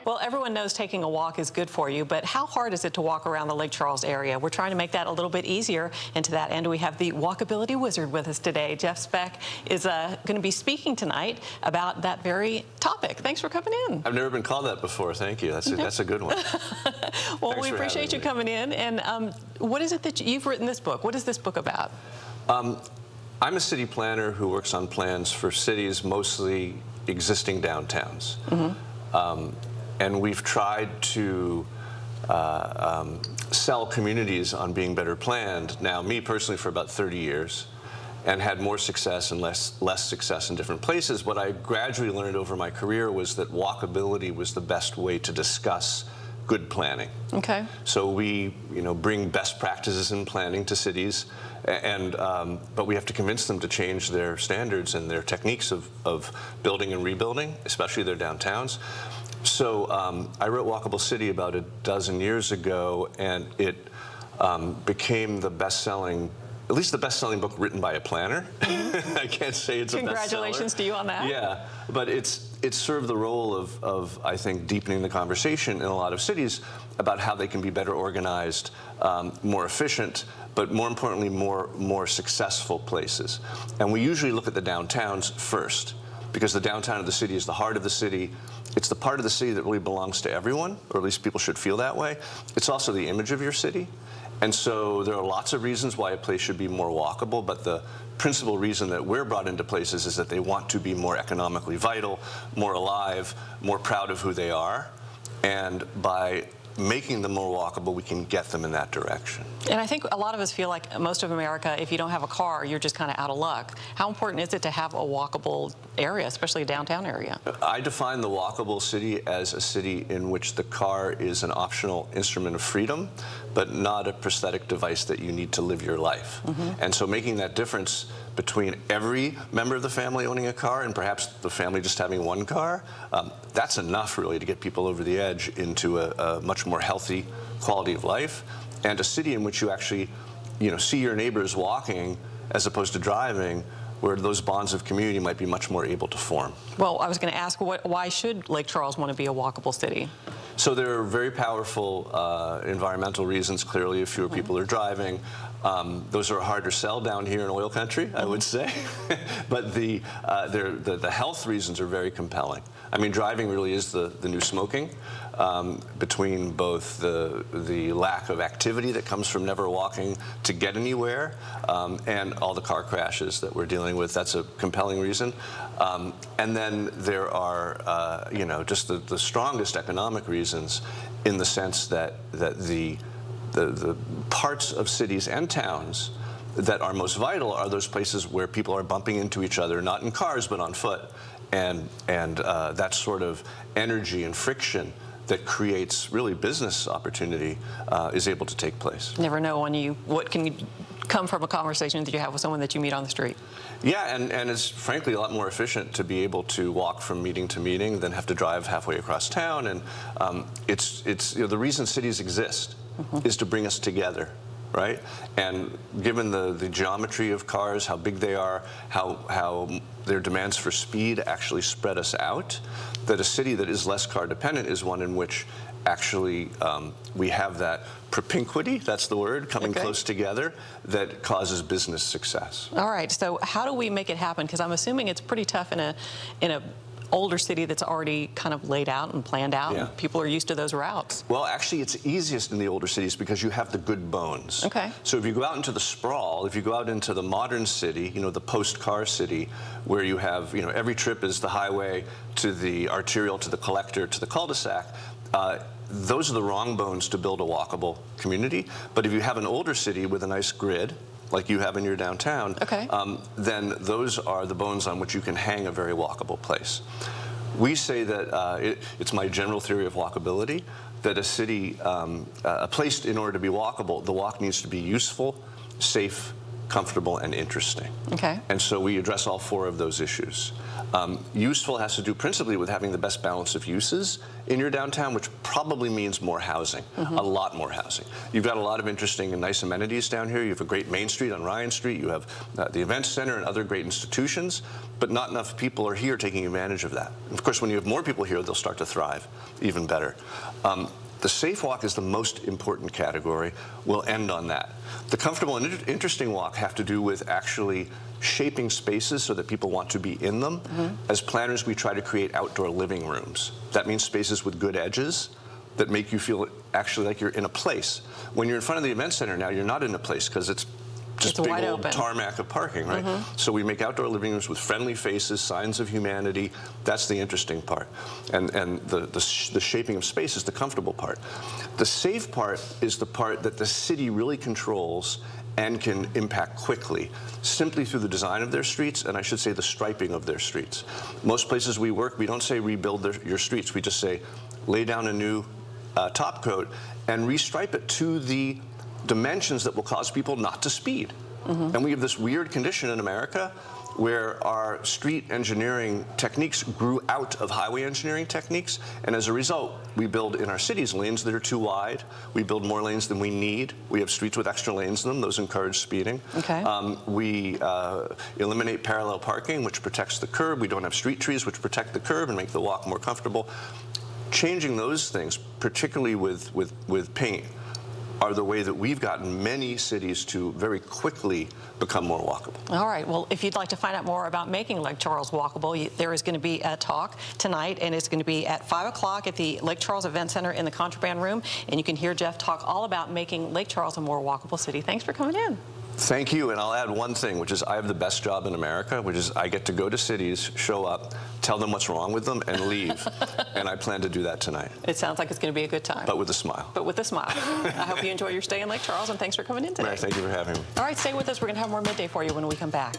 Well, everyone knows taking a walk is good for you, but how hard is it to walk around the Lake Charles area? We're trying to make that a little bit easier, and to that end, we have the walkability wizard with us today. Jeff Speck is going to be speaking tonight about that very topic. Thanks for coming in. I've never been called that before. Thank you. That's a good one. Well, we appreciate you coming in. And what is it that you've written this book? What is this book about? I'm a city planner who works on plans for cities, mostly existing downtowns. And we've tried to sell communities on being better planned. Now, me personally, for about 30 years, and had more success and less success in different places. What I gradually learned over my career was that walkability was the best way to discuss good planning. Okay. So we, bring best practices in planning to cities, but we have to convince them to change their standards and their techniques of building and rebuilding, especially their downtowns. So I wrote Walkable City about a dozen years ago, and it became the best-selling, at least the best-selling book written by a planner. I can't say it's a bestseller. Congratulations to you on that. Yeah, but it's served the role of I think, deepening the conversation in a lot of cities about how they can be better organized, more efficient, but more importantly, more successful places. And we usually look at the downtowns first, because the downtown of the city is the heart of the city. It's the part of the city that really belongs to everyone, or at least people should feel that way. It's also the image of your city. And so there are lots of reasons why a place should be more walkable, but the principal reason that we're brought into places is that they want to be more economically vital, more alive, more proud of who they are. And by making them more walkable, we can get them in that direction. And I think a lot of us feel like most of America, if you don't have a car, you're just kind of out of luck. How important is it to have a walkable area, especially a downtown area? I define the walkable city as a city in which the car is an optional instrument of freedom, but not a prosthetic device that you need to live your life. And so making that difference between every member of the family owning a car and perhaps the family just having one car, that's enough really to get people over the edge into a much more healthy quality of life, and a city in which you actually see your neighbors walking as opposed to driving, where those bonds of community might be much more able to form. Well, I was going to ask, why should Lake Charles want to be a walkable city? So there are very powerful environmental reasons. Clearly, if fewer people are driving, those are harder to sell down here in oil country, I would say. But the health reasons are very compelling. I mean, driving really is the new smoking, between both the lack of activity that comes from never walking to get anywhere, and all the car crashes that we're dealing with. That's a compelling reason. And then there are, just the strongest economic reasons, in the sense that the parts of cities and towns that are most vital are those places where people are bumping into each other, not in cars but on foot, and that sort of energy and friction that creates really business opportunity is able to take place. Never know what can come from a conversation that you have with someone that you meet on the street. Yeah, and it's frankly a lot more efficient to be able to walk from meeting to meeting than have to drive halfway across town. And it's the reason cities exist is to bring us together, right? And given the geometry of cars, how big they are, how their demands for speed actually spread us out, that a city that is less car dependent is one in which actually we have that propinquity, that's the word, coming close together, that causes business success. All right, so how do we make it happen? Because I'm assuming it's pretty tough in a older city that's already kind of laid out and planned out. Yeah. And people are used to those routes. Well, actually, it's easiest in the older cities because you have the good bones. Okay. So if you go out into the sprawl, if you go out into the modern city, the post-car city, where you have, every trip is the highway to the arterial, to the collector, to the cul-de-sac, those are the wrong bones to build a walkable community. But if you have an older city with a nice grid, like you have in your downtown, then those are the bones on which you can hang a very walkable place. We say that it's my general theory of walkability, that a city, a place in order to be walkable, the walk needs to be useful, safe, comfortable, and interesting. Okay. And so we address all 4 of those issues. Useful has to do principally with having the best balance of uses in your downtown, which probably means more housing, a lot more housing. You've got a lot of interesting and nice amenities down here. You have a great Main Street on Ryan Street. You have the Event Center and other great institutions, but not enough people are here taking advantage of that. And of course, when you have more people here, they'll start to thrive even better. The safe walk is the most important category. We'll end on that. The comfortable and interesting walk have to do with actually shaping spaces so that people want to be in them. As planners, we try to create outdoor living rooms. That means spaces with good edges that make you feel actually like you're in a place. When you're in front of the event center now, you're not in a place because it's just big old tarmac of parking, right? So we make outdoor living rooms with friendly faces, signs of humanity. That's the interesting part. And the shaping of space is the comfortable part. The safe part is the part that the city really controls and can impact quickly, simply through the design of their streets, and I should say the striping of their streets. Most places we work, we don't say rebuild your streets. We just say lay down a new top coat and restripe it to the dimensions that will cause people not to speed. And we have this weird condition in America where our street engineering techniques grew out of highway engineering techniques, and as a result, we build in our cities lanes that are too wide. We build more lanes than we need. We have streets with extra lanes in them. Those encourage speeding. Okay. We eliminate parallel parking, which protects the curb. We don't have street trees, which protect the curb and make the walk more comfortable. Changing those things, particularly with paint, are the way that we've gotten many cities to very quickly become more walkable. All right. Well, if you'd like to find out more about making Lake Charles walkable, there is going to be a talk tonight, and it's going to be at 5 o'clock at the Lake Charles Event Center in the Contraband Room, and you can hear Jeff talk all about making Lake Charles a more walkable city. Thanks for coming in. Thank you, and I'll add one thing, which is I have the best job in America, which is I get to go to cities, show up, tell them what's wrong with them, and leave. And I plan to do that tonight. It sounds like it's going to be a good time. But with a smile. But with a smile. I hope you enjoy your stay in Lake Charles, and thanks for coming in today. Mary, thank you for having me. All right, stay with us. We're going to have more Midday for you when we come back.